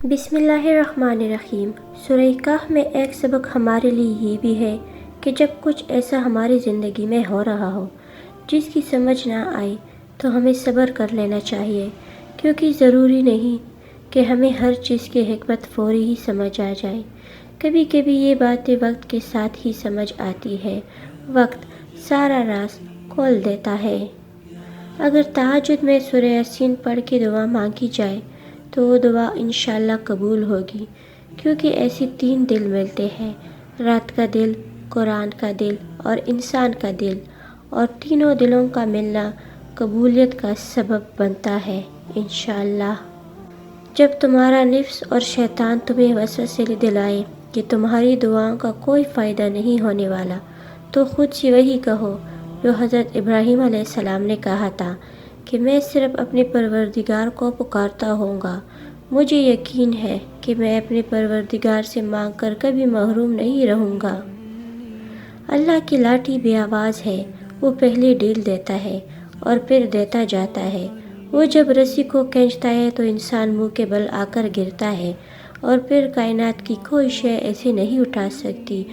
بسم اللہ الرحمن الرحیم۔ سورہ کہف میں ایک سبق ہمارے لیے یہ بھی ہے کہ جب کچھ ایسا ہماری زندگی میں ہو رہا ہو جس کی سمجھ نہ آئے تو ہمیں صبر کر لینا چاہیے، کیونکہ ضروری نہیں کہ ہمیں ہر چیز کی حکمت فوری ہی سمجھ آ جائے۔ کبھی کبھی یہ باتیں وقت کے ساتھ ہی سمجھ آتی ہے، وقت سارا راز کھول دیتا ہے۔ اگر تہجد میں سورہ یاسین پڑھ کے دعا مانگی جائے تو وہ دعا انشاءاللہ قبول ہوگی، کیونکہ ایسے 3 دل ملتے ہیں، رات کا دل، قرآن کا دل اور انسان کا دل، اور تینوں دلوں کا ملنا قبولیت کا سبب بنتا ہے انشاءاللہ۔ جب تمہارا نفس اور شیطان تمہیں وسوسے دلائے کہ تمہاری دعاؤں کا کوئی فائدہ نہیں ہونے والا، تو خود سے وہی کہو جو حضرت ابراہیم علیہ السلام نے کہا تھا کہ میں صرف اپنے پروردگار کو پکارتا ہوں گا، مجھے یقین ہے کہ میں اپنے پروردگار سے مانگ کر کبھی محروم نہیں رہوں گا۔ اللہ کی لاٹھی بے آواز ہے، وہ پہلے ڈھیل دیتا ہے اور پھر دیتا جاتا ہے۔ وہ جب رسی کو کھینچتا ہے تو انسان منہ کے بل آ کر گرتا ہے، اور پھر کائنات کی کوئی شے ایسے نہیں اٹھا سکتی۔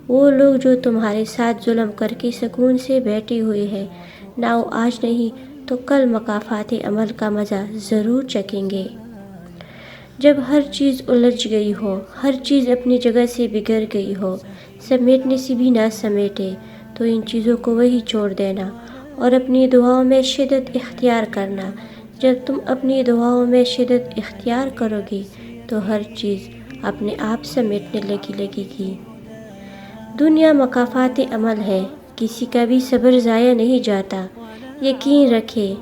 وہ لوگ جو تمہارے ساتھ ظلم کر کے سکون سے بیٹھے ہوئے ہیں، نہ وہ آج نہیں تو کل مکافات عمل کا مزہ ضرور چکھیں گے۔ جب ہر چیز الجھ گئی ہو، ہر چیز اپنی جگہ سے بگڑ گئی ہو، سمیٹنے سے بھی نہ سمیٹے، تو ان چیزوں کو وہی چھوڑ دینا اور اپنی دعاؤں میں شدت اختیار کرنا۔ جب تم اپنی دعاؤں میں شدت اختیار کرو گی تو ہر چیز اپنے آپ سمیٹنے لگے گی۔ دنیا مکافات عمل ہے، کسی کا بھی صبر ضائع نہیں جاتا۔ یقین رکھے،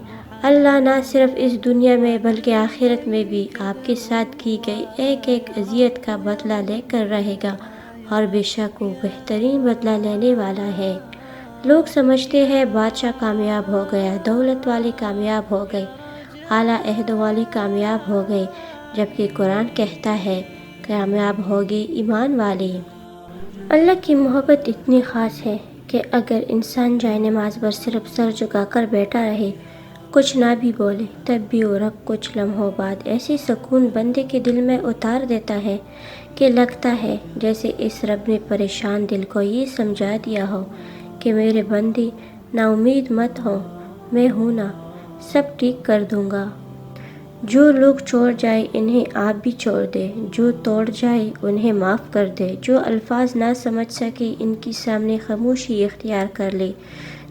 اللہ نہ صرف اس دنیا میں بلکہ آخرت میں بھی آپ کے ساتھ کی گئی ایک ایک اذیت کا بدلہ لے کر رہے گا، اور بے شک وہ بہترین بدلہ لینے والا ہے۔ لوگ سمجھتے ہیں بادشاہ کامیاب ہو گیا، دولت والے کامیاب ہو گئے، اعلیٰ عہدوں والے کامیاب ہو گئے، جبکہ قرآن کہتا ہے کامیاب ہوگے ایمان والے۔ اللہ کی محبت اتنی خاص ہے کہ اگر انسان جائے نماز پر صرف سر جھکا کر بیٹھا رہے، کچھ نہ بھی بولے، تب بھی وہ رب کچھ لمحوں بعد ایسے سکون بندے کے دل میں اتار دیتا ہے کہ لگتا ہے جیسے اس رب نے پریشان دل کو یہ سمجھا دیا ہو کہ میرے بندے نا امید مت ہو، میں ہوں نا، سب ٹھیک کر دوں گا۔ جو لوگ چھوڑ جائے انہیں آپ بھی چھوڑ دے، جو توڑ جائے انہیں معاف کر دے، جو الفاظ نہ سمجھ سکے ان کے سامنے خاموشی اختیار کر لے،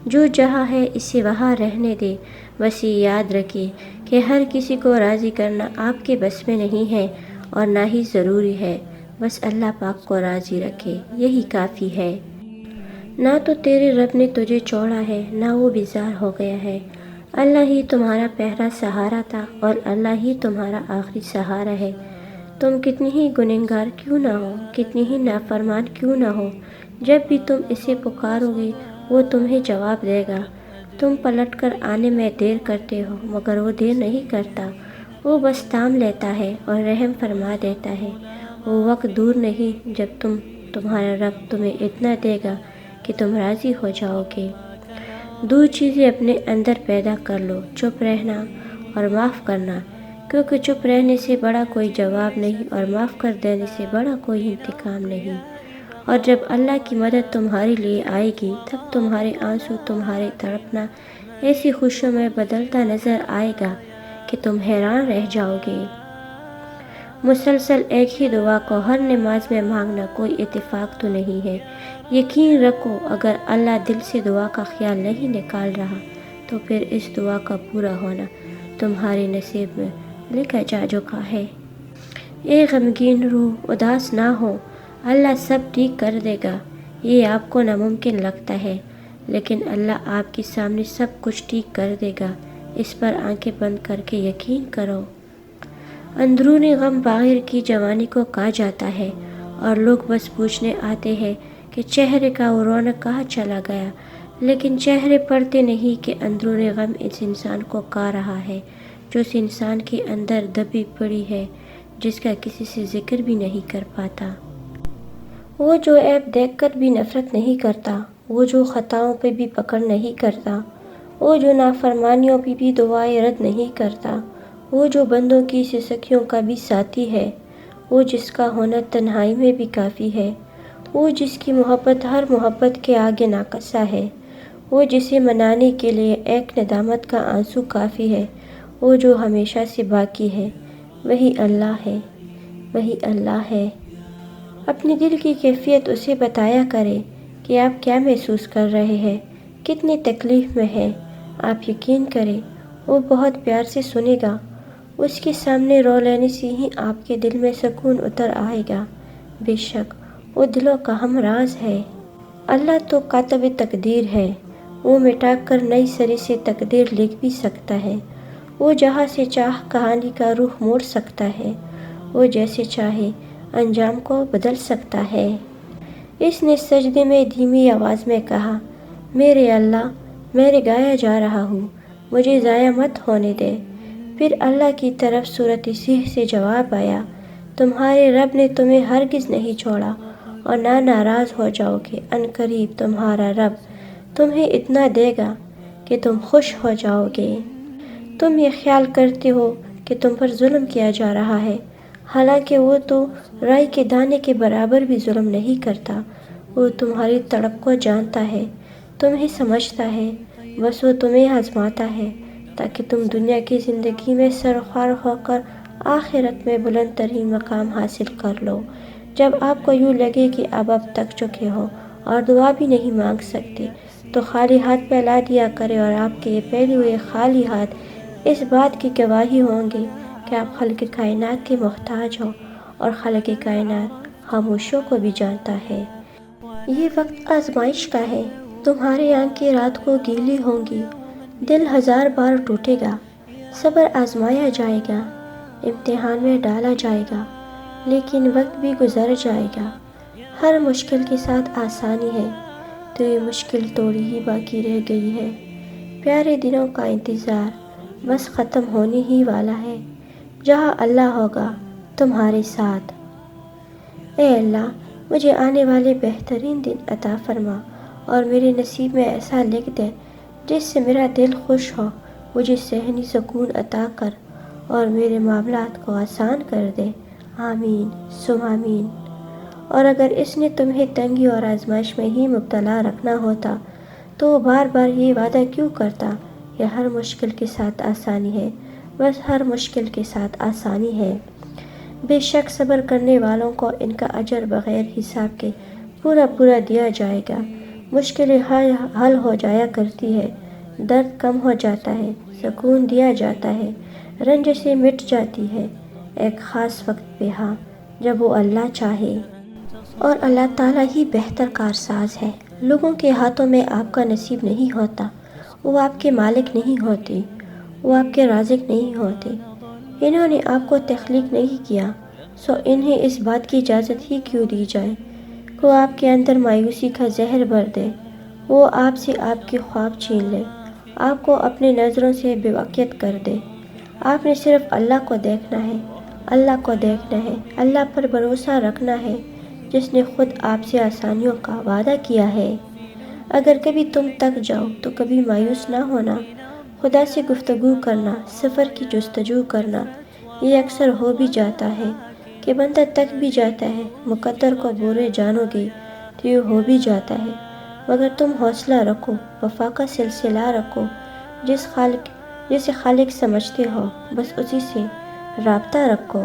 جو جہاں ہے اسے وہاں رہنے دے۔ بس یہ یاد رکھے کہ ہر کسی کو راضی کرنا آپ کے بس میں نہیں ہے اور نہ ہی ضروری ہے، بس اللہ پاک کو راضی رکھے، یہی کافی ہے۔ نہ تو تیرے رب نے تجھے چھوڑا ہے، نہ وہ بیزار ہو گیا ہے۔ اللہ ہی تمہارا پہلا سہارا تھا اور اللہ ہی تمہارا آخری سہارا ہے۔ تم کتنی ہی گنہگار کیوں نہ ہو، کتنی ہی نافرمان کیوں نہ ہو، جب بھی تم اسے پکارو گے وہ تمہیں جواب دے گا۔ تم پلٹ کر آنے میں دیر کرتے ہو، مگر وہ دیر نہیں کرتا، وہ بس تھام لیتا ہے اور رحم فرما دیتا ہے۔ وہ وقت دور نہیں جب تمہارا رب تمہیں اتنا دے گا کہ تم راضی ہو جاؤ گے۔ 2 چیزیں اپنے اندر پیدا کر لو، چپ رہنا اور معاف کرنا، کیونکہ چپ رہنے سے بڑا کوئی جواب نہیں اور معاف کر دینے سے بڑا کوئی انتقام نہیں۔ اور جب اللہ کی مدد تمہارے لیے آئے گی تب تمہارے آنسو، تمہارے تڑپنا ایسی خوشیوں میں بدلتا نظر آئے گا کہ تم حیران رہ جاؤ گے۔ مسلسل ایک ہی دعا کو ہر نماز میں مانگنا کوئی اتفاق تو نہیں ہے۔ یقین رکھو اگر اللہ دل سے دعا کا خیال نہیں نکال رہا تو پھر اس دعا کا پورا ہونا تمہارے نصیب میں لکھا جا چکا ہے۔ اے غمگین روح، اداس نہ ہو، اللہ سب ٹھیک کر دے گا۔ یہ آپ کو ناممکن لگتا ہے، لیکن اللہ آپ کے سامنے سب کچھ ٹھیک کر دے گا، اس پر آنکھیں بند کر کے یقین کرو۔ اندرونی غم باہر کی جوانی کو کہا جاتا ہے، اور لوگ بس پوچھنے آتے ہیں کہ چہرے کا وہ رونق کہاں چلا گیا، لیکن چہرے پڑھتے نہیں کہ اندرونی غم اس انسان کو کہا رہا ہے، جو اس انسان کے اندر دبی پڑی ہے، جس کا کسی سے ذکر بھی نہیں کر پاتا۔ وہ جو عیب دیکھ کر بھی نفرت نہیں کرتا، وہ جو خطاؤں پہ بھی پکڑ نہیں کرتا، وہ جو نافرمانیوں بھی دعائیں رد نہیں کرتا، وہ جو بندوں کی سسکیوں کا بھی ساتھی ہے، وہ جس کا ہونا تنہائی میں بھی کافی ہے، وہ جس کی محبت ہر محبت کے آگے ناقصہ ہے، وہ جسے منانے کے لیے ایک ندامت کا آنسو کافی ہے، وہ جو ہمیشہ سے باقی ہے، وہی اللہ ہے، وہی اللہ ہے۔ اپنی دل کی کیفیت اسے بتایا کرے کہ آپ کیا محسوس کر رہے ہیں، کتنی تکلیف میں ہیں۔ آپ یقین کریں، وہ بہت پیار سے سنے گا۔ اس کے سامنے رو لینے سے ہی آپ کے دل میں سکون اتر آئے گا۔ بے شک وہ دلوں کا ہم راز ہے۔ اللہ تو کاتب تقدیر ہے، وہ مٹا کر نئی سرے سے تقدیر لکھ بھی سکتا ہے۔ وہ جہاں سے چاہ کہانی کا رخ موڑ سکتا ہے، وہ جیسے چاہے انجام کو بدل سکتا ہے۔ اس نے سجدے میں دھیمی آواز میں کہا، میرے اللہ، میں رگایا جا رہا ہوں، مجھے ضائع مت ہونے دے۔ پھر اللہ کی طرف صورت سیح سے جواب آیا، تمہارے رب نے تمہیں ہرگز نہیں چھوڑا اور نہ ناراض ہو جاؤ گے۔ عنقریب تمہارا رب تمہیں اتنا دے گا کہ تم خوش ہو جاؤ گے۔ تم یہ خیال کرتے ہو کہ تم پر ظلم کیا جا رہا ہے، حالانکہ وہ تو رائی کے دانے کے برابر بھی ظلم نہیں کرتا۔ وہ تمہاری تڑپ کو جانتا ہے، تمہیں سمجھتا ہے، بس وہ تمہیں آزماتا ہے تاکہ تم دنیا کی زندگی میں سرخوار ہو کر آخرت میں بلند ترین مقام حاصل کر لو۔ جب آپ کو یوں لگے کہ اب آپ تک چکے ہو اور دعا بھی نہیں مانگ سکتے، تو خالی ہاتھ پھیلا دیا کرے، اور آپ کے یہ پھیلے ہوئے خالی ہاتھ اس بات کی گواہی ہوں گے کہ آپ خالق کائنات کے محتاج ہو، اور خالق کائنات خاموشوں کو بھی جانتا ہے۔ یہ وقت آزمائش کا ہے، تمہاری آنکھیں رات کو گیلی ہوں گی، دل ہزار بار ٹوٹے گا، صبر آزمایا جائے گا، امتحان میں ڈالا جائے گا، لیکن وقت بھی گزر جائے گا۔ ہر مشکل کے ساتھ آسانی ہے، تو یہ مشکل تھوڑی ہی باقی رہ گئی ہے۔ پیارے دنوں کا انتظار بس ختم ہونے ہی والا ہے، جہاں اللہ ہوگا تمہارے ساتھ۔ اے اللہ، مجھے آنے والے بہترین دن عطا فرما، اور میرے نصیب میں ایسا لکھ دے جس سے میرا دل خوش ہو، مجھے ذہنی سکون عطا کر اور میرے معاملات کو آسان کر دے۔ آمین ثم آمین۔ اور اگر اس نے تمہیں تنگی اور آزمائش میں ہی مبتلا رکھنا ہوتا تو وہ بار بار یہ وعدہ کیوں کرتا کہ ہر مشکل کے ساتھ آسانی ہے، بس ہر مشکل کے ساتھ آسانی ہے۔ بے شک صبر کرنے والوں کو ان کا اجر بغیر حساب کے پورا پورا دیا جائے گا۔ مشکلیں حل ہو جایا کرتی ہے، درد کم ہو جاتا ہے، سکون دیا جاتا ہے، رنج سے مٹ جاتی ہے، ایک خاص وقت پہ، ہاں، جب وہ اللہ چاہے۔ اور اللہ تعالیٰ ہی بہتر کارساز ہے۔ لوگوں کے ہاتھوں میں آپ کا نصیب نہیں ہوتا، وہ آپ کے مالک نہیں ہوتے، وہ آپ کے رازق نہیں ہوتے۔ انہوں نے آپ کو تخلیق نہیں کیا، سو انہیں اس بات کی اجازت ہی کیوں دی جائے کہ وہ آپ کے اندر مایوسی کا زہر بھر دے، وہ آپ سے آپ کے خواب چھین لے، آپ کو اپنی نظروں سے بے وقت کر دے۔ آپ نے صرف اللہ کو دیکھنا ہے، اللہ کو دیکھنا ہے، اللہ پر بھروسہ رکھنا ہے، جس نے خود آپ سے آسانیوں کا وعدہ کیا ہے۔ اگر کبھی تم تک جاؤ تو کبھی مایوس نہ ہونا، خدا سے گفتگو کرنا، سفر کی جستجو کرنا۔ یہ اکثر ہو بھی جاتا ہے کہ بندہ تک بھی جاتا ہے، مقدر کو برے جانو گے تو یہ ہو بھی جاتا ہے، مگر تم حوصلہ رکھو، وفا کا سلسلہ رکھو، جسے خالق سمجھتے ہو، بس اسی سے رابطہ رکھو۔